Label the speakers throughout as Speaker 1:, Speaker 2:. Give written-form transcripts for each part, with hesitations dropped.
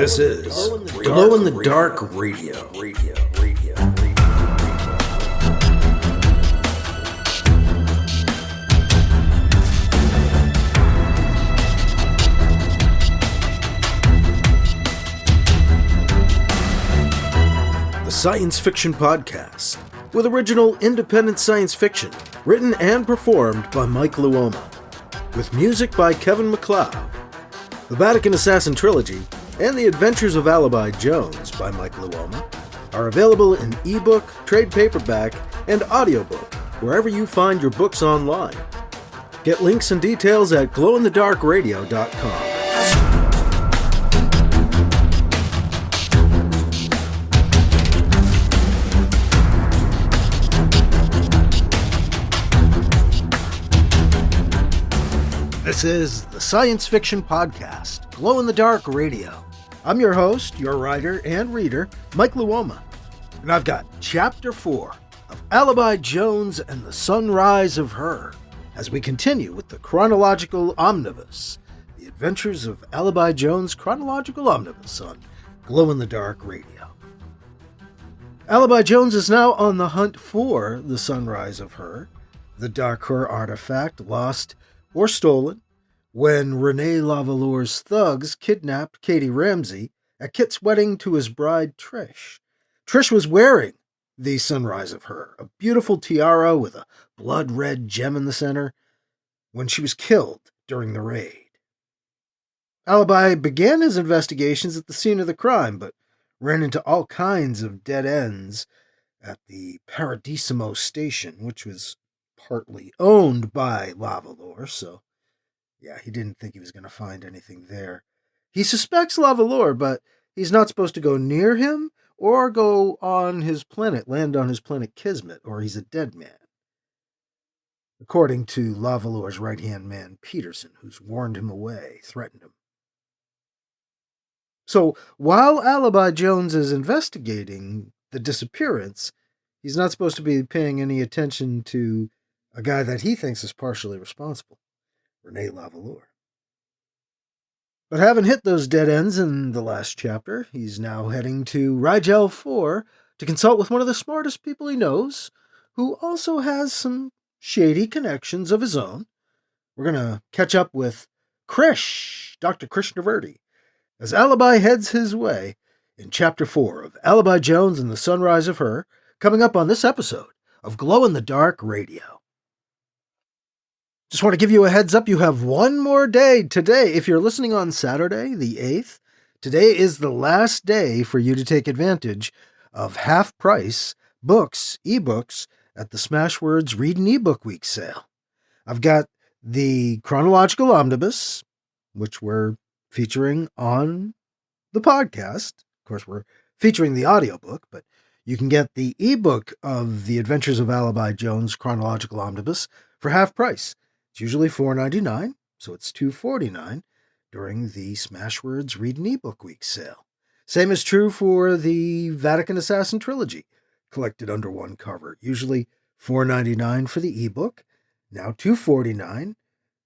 Speaker 1: This is Glow in the Dark Radio. The science fiction podcast with original independent science fiction written and performed by Mike Luoma, with music by Kevin MacLeod. The Vatican Assassin Trilogy and The Adventures of Alibi Jones by Mike Luoma are available in ebook, trade paperback, and audiobook wherever you find your books online. Get links and details at glowinthedarkradio.com. This is the science fiction podcast, Glow in the Dark Radio. I'm your host, your writer and reader, Mike Luoma, and I've got Chapter 4 of Alibi Jones and the Sunrise of Hur, as we continue with the Chronological Omnibus, The Adventures of Alibi Jones Chronological Omnibus on Glow in the Dark Radio. Alibi Jones is now on the hunt for the Sunrise of Hur, the Dakhur artifact lost or stolen when Rene Lavalour's thugs kidnapped Katie Ramsey at Kit's wedding to his bride Trish. Trish was wearing the Sunrise of Hur, a beautiful tiara with a blood-red gem in the center, when she was killed during the raid. Alibi began his investigations at the scene of the crime, but ran into all kinds of dead ends at the Paradisimo station, which was partly owned by Lavalour, so yeah, he didn't think he was going to find anything there. He suspects Lavalour, but he's not supposed to go near him or go on his planet, land on his planet Kismet, or he's a dead man, according to Lavalour's right-hand man, Peterson, who's warned him away, threatened him. So, while Alibi Jones is investigating the disappearance, he's not supposed to be paying any attention to a guy that he thinks is partially responsible, Rene Lavalour. But having hit those dead ends in the last chapter, he's now heading to Rigel 4 to consult with one of the smartest people he knows, who also has some shady connections of his own. We're going to catch up with Krish, Dr. Krishnavurti, as Alibi heads his way in Chapter 4 of Alibi Jones and the Sunrise of Hur, coming up on this episode of Glow in the Dark Radio. Just want to give you a heads up, you have one more day today. If you're listening on Saturday, the 8th, today is the last day for you to take advantage of half-price books, ebooks, at the Smashwords Read an eBook Week sale. I've got the Chronological Omnibus, which we're featuring on the podcast. Of course, we're featuring the audiobook, but you can get the ebook of The Adventures of Alibi Jones Chronological Omnibus for half price. It's usually $4.99, so it's $2.49 during the Smashwords Read an eBook Week sale. Same is true for the Vatican Assassin Trilogy, collected under one cover. Usually $4.99 for the ebook, now $2.49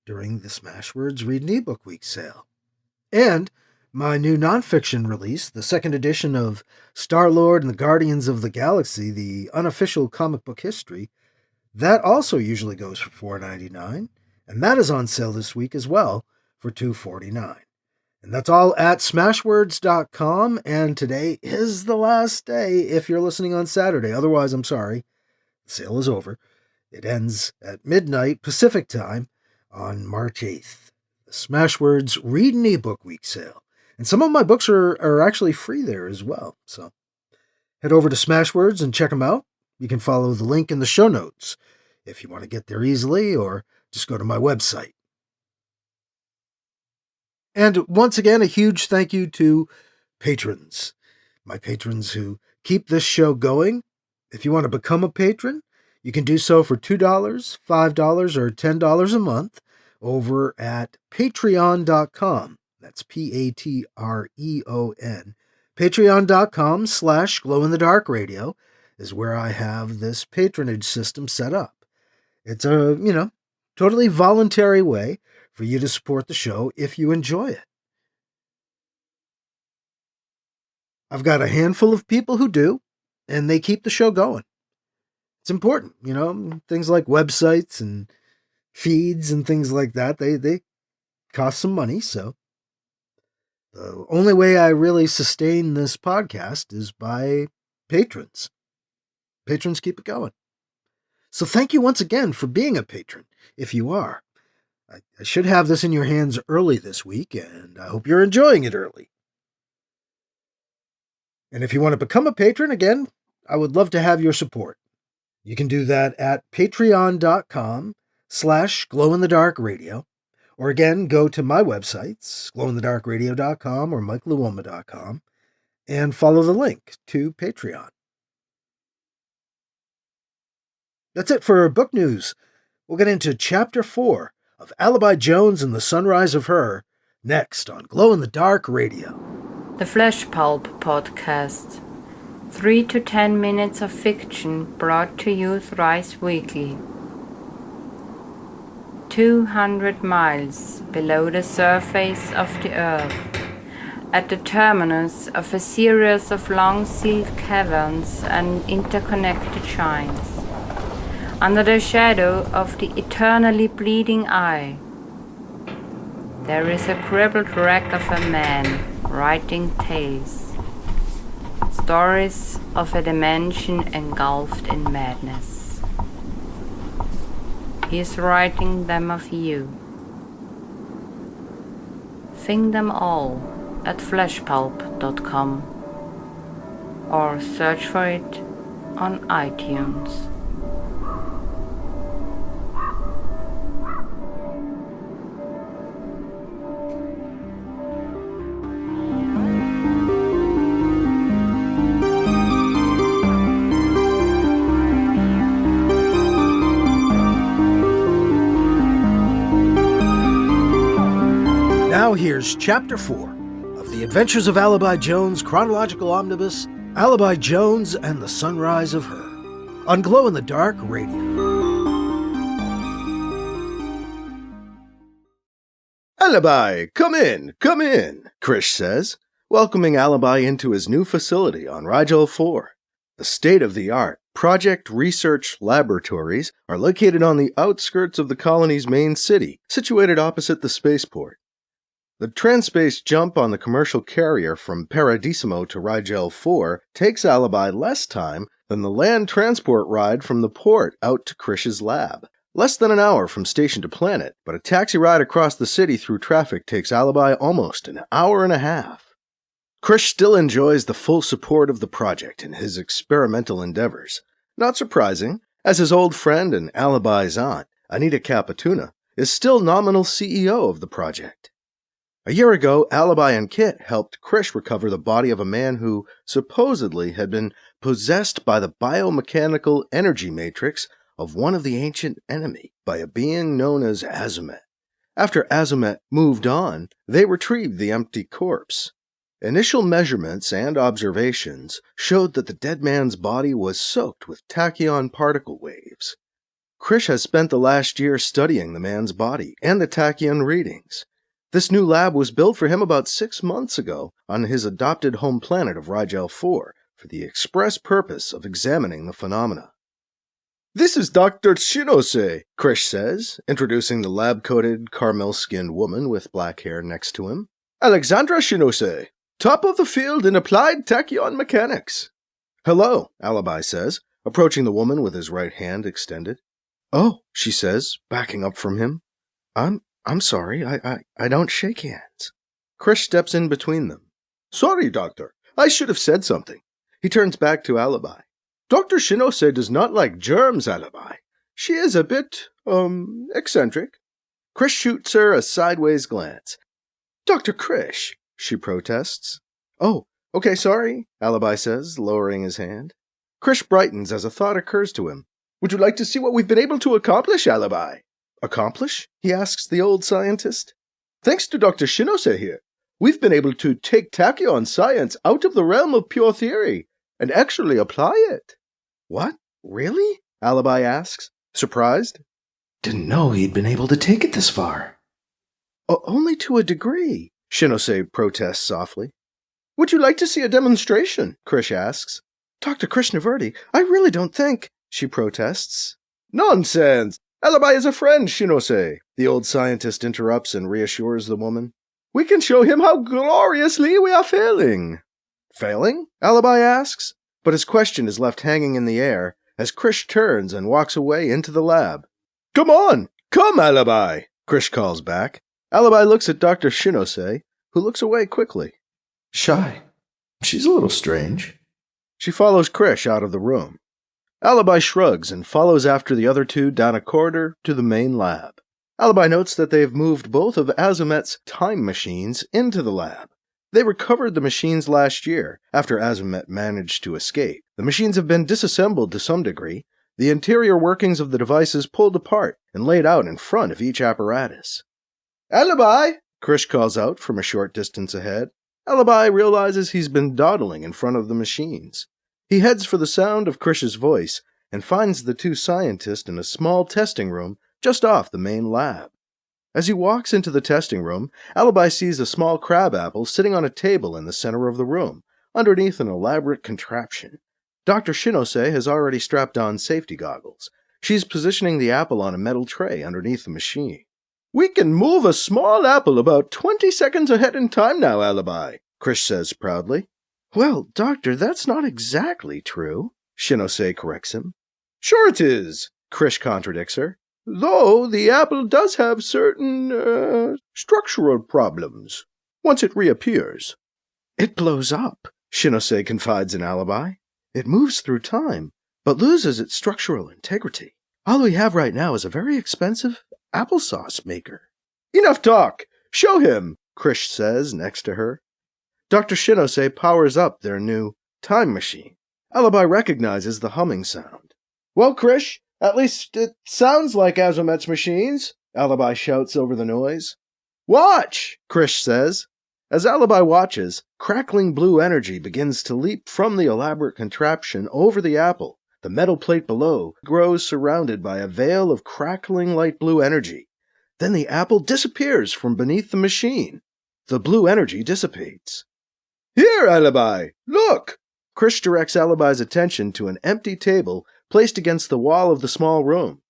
Speaker 1: during the Smashwords Read an eBook Week sale. And my new nonfiction release, the second edition of Star-Lord and the Guardians of the Galaxy, the unofficial comic book history, that also usually goes for $4.99, and that is on sale this week as well for $2.49. And that's all at smashwords.com, and today is the last day if you're listening on Saturday. Otherwise, I'm sorry, the sale is over. It ends at midnight Pacific time on March 8th. The Smashwords Read an eBook Week sale. And some of my books are actually free there as well, so head over to Smashwords and check them out. You can follow the link in the show notes if you want to get there easily, or just go to my website. And once again, a huge thank you to patrons. My patrons who keep this show going. If you want to become a patron, you can do so for $2, $5, or $10 a month over at patreon.com. That's Patreon. Patreon.com/glowinthedarkradio is where I have this patronage system set up. It's a, totally voluntary way for you to support the show if you enjoy it. I've got a handful of people who do, and they keep the show going. It's important, things like websites and feeds and things like that, they cost some money, so the only way I really sustain this podcast is by patrons. Patrons keep it going. So thank you once again for being a patron, if you are. I should have this in your hands early this week, and I hope you're enjoying it early. And if you want to become a patron, again, I would love to have your support. You can do that at patreon.com/glowinthedarkradio. Or again, go to my websites, glowinthedarkradio.com or mikeluoma.com, and follow the link to Patreon. That's it for book news. We'll get into Chapter 4 of Alibi Jones and the Sunrise of Hur next on Glow in the Dark Radio.
Speaker 2: The Flesh Pulp Podcast. 3 to 10 minutes of fiction brought to you thrice weekly. 200 miles below the surface of the earth, at the terminus of a series of long-sealed caverns and interconnected shrines, under the shadow of the eternally bleeding eye, there is a crippled wreck of a man writing tales, stories of a dimension engulfed in madness. He is writing them of you. Find them all at fleshpulp.com or search for it on iTunes.
Speaker 1: Now here's Chapter 4 of The Adventures of Alibi Jones Chronological Omnibus, Alibi Jones and the Sunrise of Hur, on Glow in the Dark Radio.
Speaker 3: Alibi, come in, Krish says, welcoming Alibi into his new facility on Rigel 4. The state-of-the-art Project Research Laboratories are located on the outskirts of the colony's main city, situated opposite the spaceport. The transspace jump on the commercial carrier from Paradisimo to Rigel 4 takes Alibi less time than the land transport ride from the port out to Krish's lab. Less than an hour from station to planet, but a taxi ride across the city through traffic takes Alibi almost an hour and a half. Krish still enjoys the full support of the project in his experimental endeavors. Not surprising, as his old friend and Alibi's aunt, Anita Capituna, is still nominal CEO of the project. A year ago, Alibi and Kit helped Krish recover the body of a man who supposedly had been possessed by the biomechanical energy matrix of one of the ancient enemy by a being known as Azumet. After Azumet moved on, they retrieved the empty corpse. Initial measurements and observations showed that the dead man's body was soaked with tachyon particle waves. Krish has spent the last year studying the man's body and the tachyon readings. This new lab was built for him about 6 months ago on his adopted home planet of Rigel 4 for the express purpose of examining the phenomena. "This is Dr. Shinose," Krish says, introducing the lab-coated, caramel-skinned woman with black hair next to him. "Alexandra Shinose, top of the field in applied tachyon mechanics." "Hello," Alibi says, approaching the woman with his right hand extended. "Oh," she says, backing up from him. I'm sorry, I don't shake hands." Krish steps in between them. "Sorry, Doctor. I should have said something." He turns back to Alibi. "Dr. Shinose does not like germs, Alibi. She is a bit, eccentric." Krish shoots her a sideways glance. "Dr. Krish," she protests. "Oh, okay, sorry," Alibi says, lowering his hand. Krish brightens as a thought occurs to him. "Would you like to see what we've been able to accomplish, Alibi?" "Accomplish?" he asks the old scientist. "Thanks to Dr. Shinose here, we've been able to take tachyon science out of the realm of pure theory and actually apply it." "What? Really?" Alibi asks, surprised. "Didn't know he'd been able to take it this far." "Only to a degree," Shinose protests softly. Would you like to see a demonstration? Krish asks. Dr. Krishnavurti, I really don't think, she protests. Nonsense! Alibi is a friend, Shinose, the old scientist interrupts and reassures the woman. We can show him how gloriously we are failing. Failing? Alibi asks, but his question is left hanging in the air as Krish turns and walks away into the lab. Come on! Come, Alibi! Krish calls back. Alibi looks at Dr. Shinose, who looks away quickly.
Speaker 4: Shy. She's a little strange.
Speaker 3: She follows Krish out of the room. Alibi shrugs and follows after the other two down a corridor to the main lab. Alibi notes that they have moved both of Azumet's time machines into the lab. They recovered the machines last year, after Azumet managed to escape. The machines have been disassembled to some degree, the interior workings of the devices pulled apart and laid out in front of each apparatus. Alibi! Krish calls out from a short distance ahead. Alibi realizes he's been dawdling in front of the machines. He heads for the sound of Krish's voice and finds the two scientists in a small testing room just off the main lab. As he walks into the testing room, Alibi sees a small crabapple sitting on a table in the center of the room, underneath an elaborate contraption. Dr. Shinose has already strapped on safety goggles. She's positioning the apple on a metal tray underneath the machine. We can move a small apple about 20 seconds ahead in time now, Alibi, Krish says proudly. Well, Doctor, that's not exactly true, Shinose corrects him. Sure it is, Krish contradicts her. Though the apple does have certain, structural problems once it reappears. It blows up, Shinose confides in Alibi. It moves through time, but loses its structural integrity. All we have right now is a very expensive applesauce maker. Enough talk! Show him, Krish says next to her. Dr. Shinose powers up their new time machine. Alibi recognizes the humming sound. Well, Krish, at least it sounds like Azumet's machines, Alibi shouts over the noise. Watch, Krish says. As Alibi watches, crackling blue energy begins to leap from the elaborate contraption over the apple. The metal plate below grows surrounded by a veil of crackling light blue energy. Then the apple disappears from beneath the machine. The blue energy dissipates. Here, Alibi, look! Krish directs Alibi's attention to an empty table placed against the wall of the small room.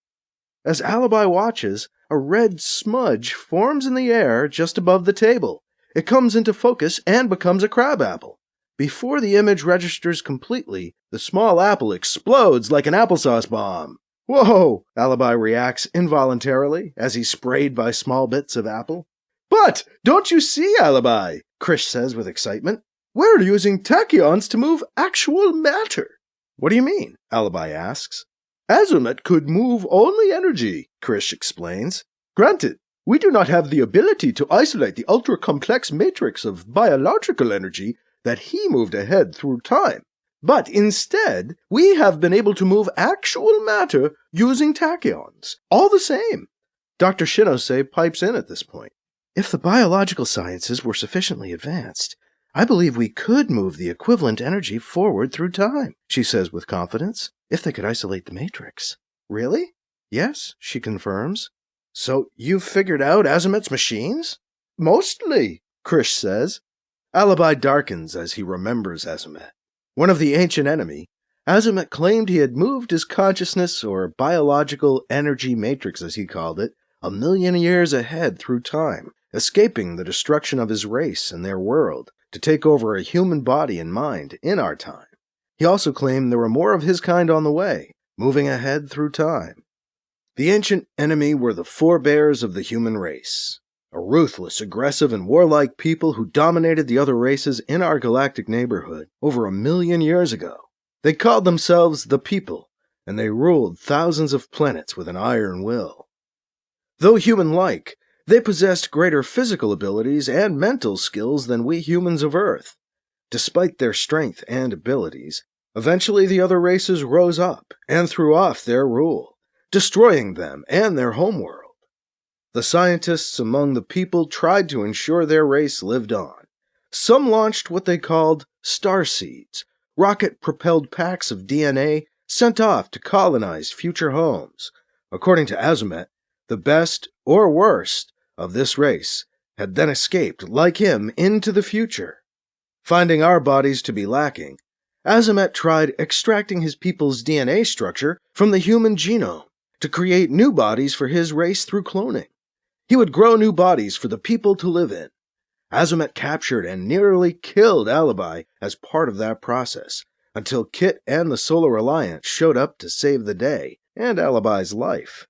Speaker 3: As Alibi watches, a red smudge forms in the air just above the table. It comes into focus and becomes a crabapple. Before the image registers completely, the small apple explodes like an applesauce bomb. Whoa! Alibi reacts involuntarily as he's sprayed by small bits of apple. But don't you see, Alibi? Krish says with excitement. We're using tachyons to move actual matter. What do you mean? Alibi asks. Azumet could move only energy, Krish explains. Granted, we do not have the ability to isolate the ultra-complex matrix of biological energy that he moved ahead through time. But instead, we have been able to move actual matter using tachyons. All the same. Dr. Shinose pipes in at this point. If the biological sciences were sufficiently advanced, I believe we could move the equivalent energy forward through time, she says with confidence, if they could isolate the matrix. Really? Yes, she confirms. So you've figured out Azumet's machines? Mostly, Krish says. Alibi darkens as he remembers Azumet. One of the ancient enemy, Azumet claimed he had moved his consciousness, or biological energy matrix as he called it, 1,000,000 years ahead through time, escaping the destruction of his race and their world, to take over a human body and mind in our time. He also claimed there were more of his kind on the way, moving ahead through time. The ancient enemy were the forebears of the human race, a ruthless, aggressive, and warlike people who dominated the other races in our galactic neighborhood over 1,000,000 years ago. They called themselves the People, and they ruled thousands of planets with an iron will. Though human-like, they possessed greater physical abilities and mental skills than we humans of Earth. Despite their strength and abilities, eventually the other races rose up and threw off their rule, destroying them and their homeworld. The scientists among the people tried to ensure their race lived on. Some launched what they called star seeds, rocket-propelled packs of DNA sent off to colonize future homes. According to Azumet, the best, or worst, of this race had then escaped, like him, into the future. Finding our bodies to be lacking, Azamet tried extracting his people's DNA structure from the human genome to create new bodies for his race through cloning. He would grow new bodies for the people to live in. Azamet captured and nearly killed Alibi as part of that process, until Kit and the Solar Alliance showed up to save the day and Alibi's life.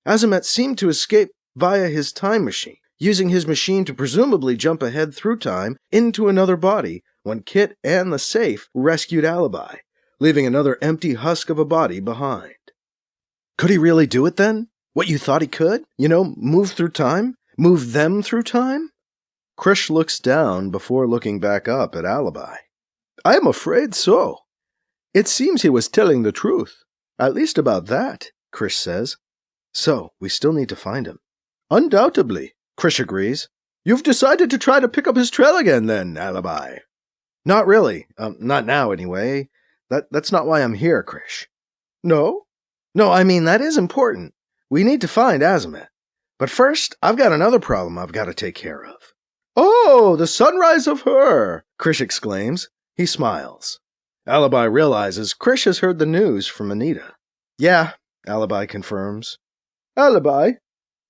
Speaker 3: Azamet seemed to escape via his time machine, using his machine to presumably jump ahead through time into another body when Kit and the safe rescued Alibi, leaving another empty husk of a body behind. Could he really do it then? What you thought he could? Move through time? Move them through time? Krish looks down before looking back up at Alibi. I am afraid so. It seems he was telling the truth. At least about that, Krish says. So, we still need to find him. Undoubtedly, Krish agrees. You've decided to try to pick up his trail again then, Alibi. Not really. Not now, anyway. That's not why I'm here, Krish. No? No, I mean, that is important. We need to find Azamet. But first, I've got another problem I've got to take care of. Oh, the Sunrise of Hur, Krish exclaims. He smiles. Alibi realizes Krish has heard the news from Anita. Yeah, Alibi confirms. Alibi,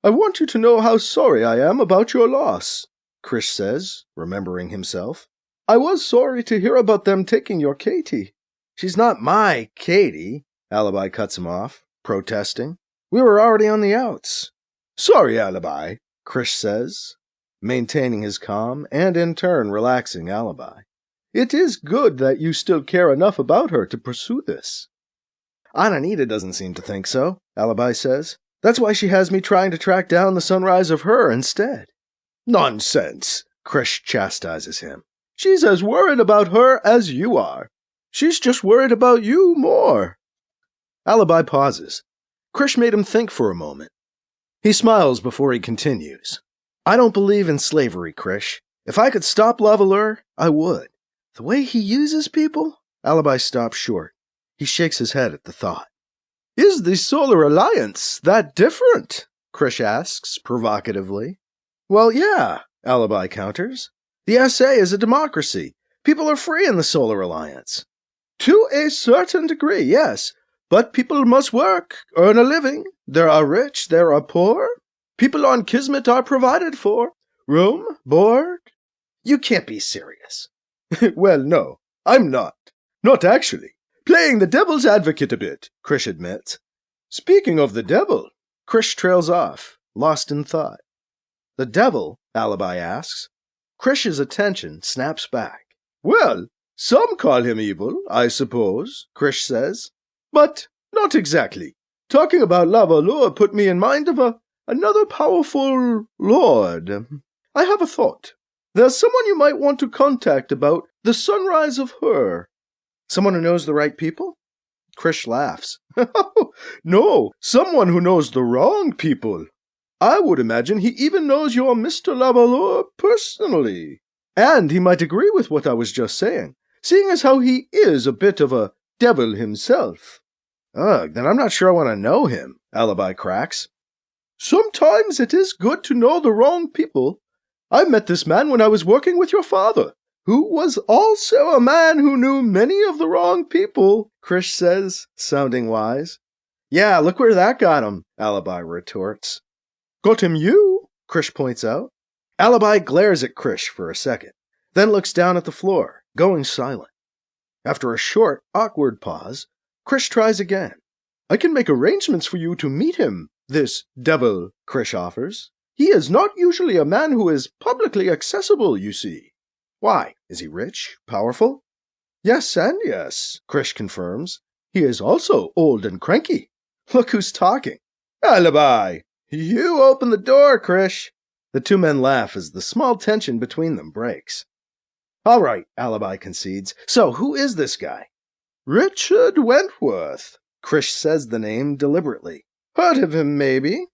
Speaker 3: I want you to know how sorry I am about your loss, Krish says, remembering himself. I was sorry to hear about them taking your Katie. She's not my Katie, Alibi cuts him off, protesting. We were already on the outs. Sorry, Alibi, Krish says, maintaining his calm and in turn relaxing Alibi. It is good that you still care enough about her to pursue this. Anita doesn't seem to think so, Alibi says. That's why she has me trying to track down the Sunrise of Hur instead. Nonsense, Krish chastises him. She's as worried about her as you are. She's just worried about you more. Alibi pauses. Krish made him think for a moment. He smiles before he continues. I don't believe in slavery, Krish. If I could stop Lavaleur, I would. The way he uses people? Alibi stops short. He shakes his head at the thought. Is the Solar Alliance that different? Krish asks, provocatively. Well, yeah, Alibi counters. The SA is a democracy. People are free in the Solar Alliance. To a certain degree, yes. But people must work, earn a living. There are rich, there are poor. People on Kismet are provided for. Room, board. You can't be serious. Well, no, I'm not. Not actually. Playing the devil's advocate a bit, Krish admits. Speaking of the devil, Krish trails off, lost in thought. The devil, Alibi asks. Krish's attention snaps back. Well, some call him evil, I suppose, Krish says. But not exactly. Talking about Lavaleur put me in mind of another powerful lord. I have a thought. There's someone you might want to contact about the Sunrise of Hur. Someone who knows the right people? Krish laughs. No, someone who knows the wrong people. I would imagine he even knows your Mr. Lavaleur personally. And he might agree with what I was just saying, seeing as how he is a bit of a devil himself. Ugh, then I'm not sure I want to know him, Alibi cracks. Sometimes it is good to know the wrong people. I met this man when I was working with your father, who was also a man who knew many of the wrong people, Krish says, sounding wise. Yeah, look where that got him, Alibi retorts. Got him you? Krish points out. Alibi glares at Krish for a second, then looks down at the floor, going silent. After a short, awkward pause, Krish tries again. I can make arrangements for you to meet him, this devil, Krish offers. He is not usually a man who is publicly accessible, you see. Why? Is he rich? Powerful? Yes and yes, Krish confirms. He is also old and cranky. Look who's talking. Alibi! You open the door, Krish. The two men laugh as the small tension between them breaks. All right, Alibi concedes. So, who is this guy? Richard Wentworth. Krish says the name deliberately. Heard of him, maybe?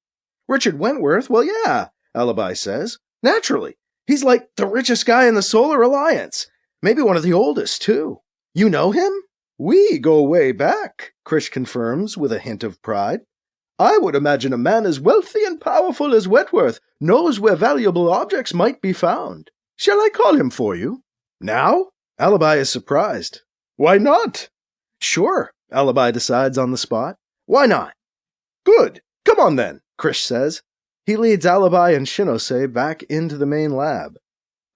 Speaker 3: Richard Wentworth? Well, yeah, Alibi says. Naturally. He's like the richest guy in the Solar Alliance. Maybe one of the oldest, too. You know him? We go way back, Krish confirms with a hint of pride. I would imagine a man as wealthy and powerful as Wentworth knows where valuable objects might be found. Shall I call him for you? Now? Alibi is surprised. Why not? Sure, Alibi decides on the spot. Why not? Good. Come on then, Krish says. He leads Alibi and Shinose back into the main lab.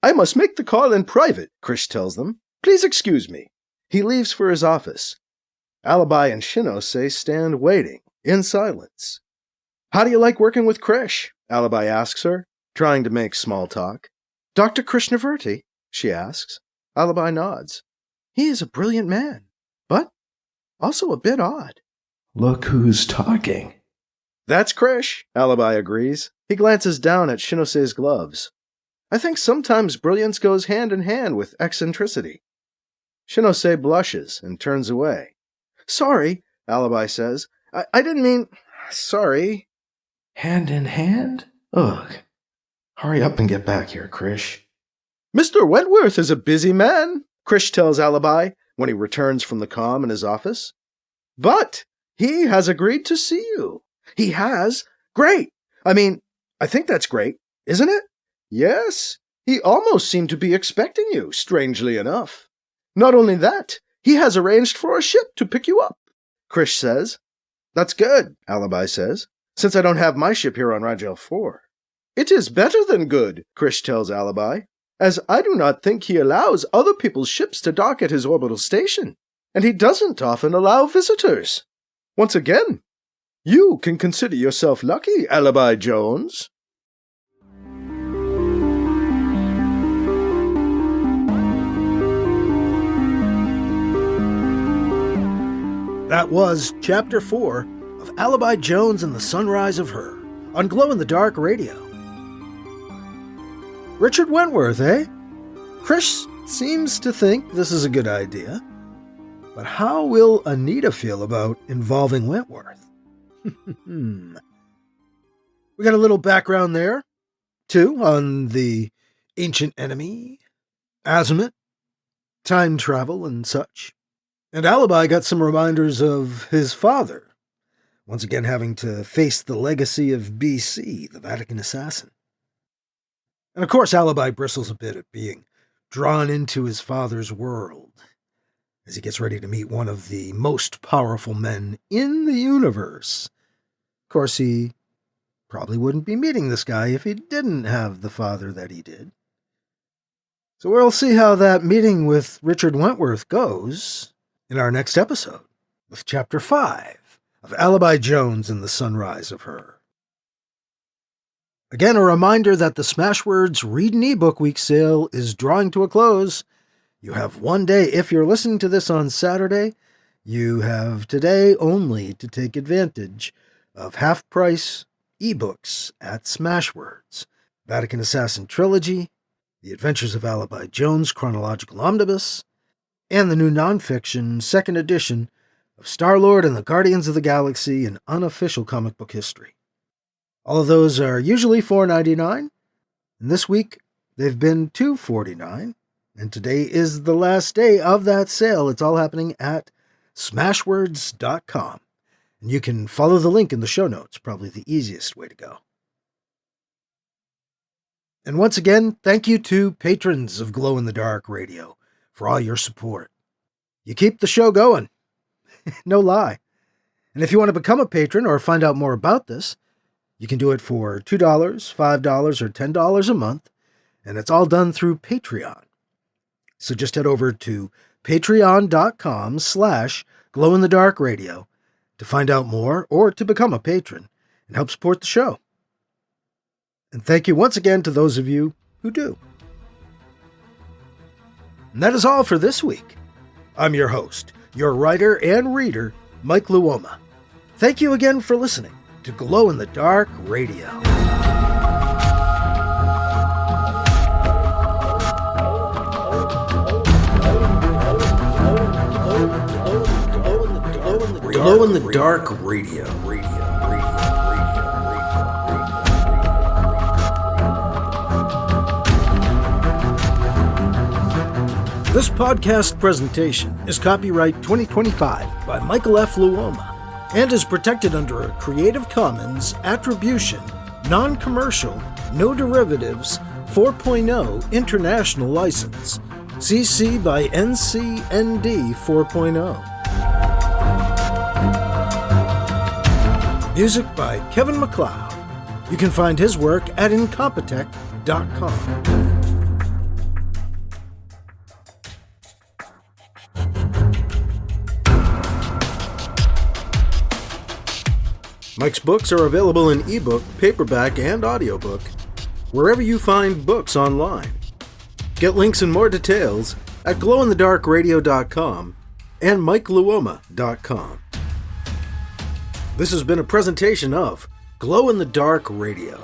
Speaker 3: I must make the call in private, Krish tells them. Please excuse me. He leaves for his office. Alibi and Shinose stand waiting, in silence. How do you like working with Krish? Alibi asks her, trying to make small talk. Dr. Krishnavurti? She asks. Alibi nods. He is a brilliant man, but also a bit odd.
Speaker 4: Look who's talking.
Speaker 3: That's Krish, Alibi agrees. He glances down at Shinose's gloves. I think sometimes brilliance goes hand in hand with eccentricity. Shinose blushes and turns away. Sorry, Alibi says. I didn't mean... Sorry.
Speaker 4: Hand in hand? Ugh. Hurry up and get back here, Krish.
Speaker 3: Mr. Wentworth is a busy man, Krish tells Alibi when he returns from the comm in his office. But he has agreed to see you. He has? Great. I think that's great, isn't it? Yes. He almost seemed to be expecting you, strangely enough. Not only that, he has arranged for a ship to pick you up, Krish says. That's good, Alibi says, since I don't have my ship here on Rigel 4. It is better than good, Krish tells Alibi, as I do not think he allows other people's ships to dock at his orbital station, and he doesn't often allow visitors. Once again, you can consider yourself lucky, Alibi Jones.
Speaker 1: That was Chapter 4 of Alibi Jones and the Sunrise of Hur on Glow-in-the-Dark Radio. Richard Wentworth, eh? Krish seems to think this is a good idea. But how will Anita feel about involving Wentworth? We got a little background there, too, on the ancient enemy, Azimuth, time travel, and such. And Alibi got some reminders of his father, once again having to face the legacy of BC, the Vatican assassin. And of course, Alibi bristles a bit at being drawn into his father's world as he gets ready to meet one of the most powerful men in the universe. Of course, he probably wouldn't be meeting this guy if he didn't have the father that he did. So we'll see how that meeting with Richard Wentworth goes in our next episode, with Chapter 5 of Alibi Jones and the Sunrise of Hur. Again, a reminder that the Smashwords Read an eBook Week sale is drawing to a close. You have one day. If you're listening to this on Saturday, you have today only to take advantage of half-price ebooks at Smashwords. Vatican Assassin Trilogy, The Adventures of Alibi Jones, Chronological Omnibus, and the new nonfiction second edition of Star-Lord and the Guardians of the Galaxy in unofficial comic book history. All of those are usually $4.99, and this week they've been $2.49, and today is the last day of that sale. It's all happening at smashwords.com, and you can follow the link in the show notes, probably the easiest way to go. And once again, thank you to patrons of Glow in the Dark Radio for all your support. You keep the show going. No lie. And if you want to become a patron or find out more about this, you can do it for $2, $5, or $10 a month, and it's all done through Patreon. So just head over to patreon.com/glowinthedarkradio to find out more or to become a patron and help support the show. And thank you once again to those of you who do. And that is all for this week. I'm your host, your writer and reader, Mike Luoma. Thank you again for listening to Glow in the Dark Radio. Glow in the Dark Radio. This podcast presentation is copyright 2025 by Michael F. Luoma and is protected under a Creative Commons Attribution, Non-Commercial, No Derivatives 4.0 International License. CC by NCND 4.0. Music by Kevin MacLeod. You can find his work at incompetech.com. Mike's books are available in ebook, paperback, and audiobook, wherever you find books online. Get links and more details at glowinthedarkradio.com and mikeluoma.com. This has been a presentation of Glow in the Dark Radio.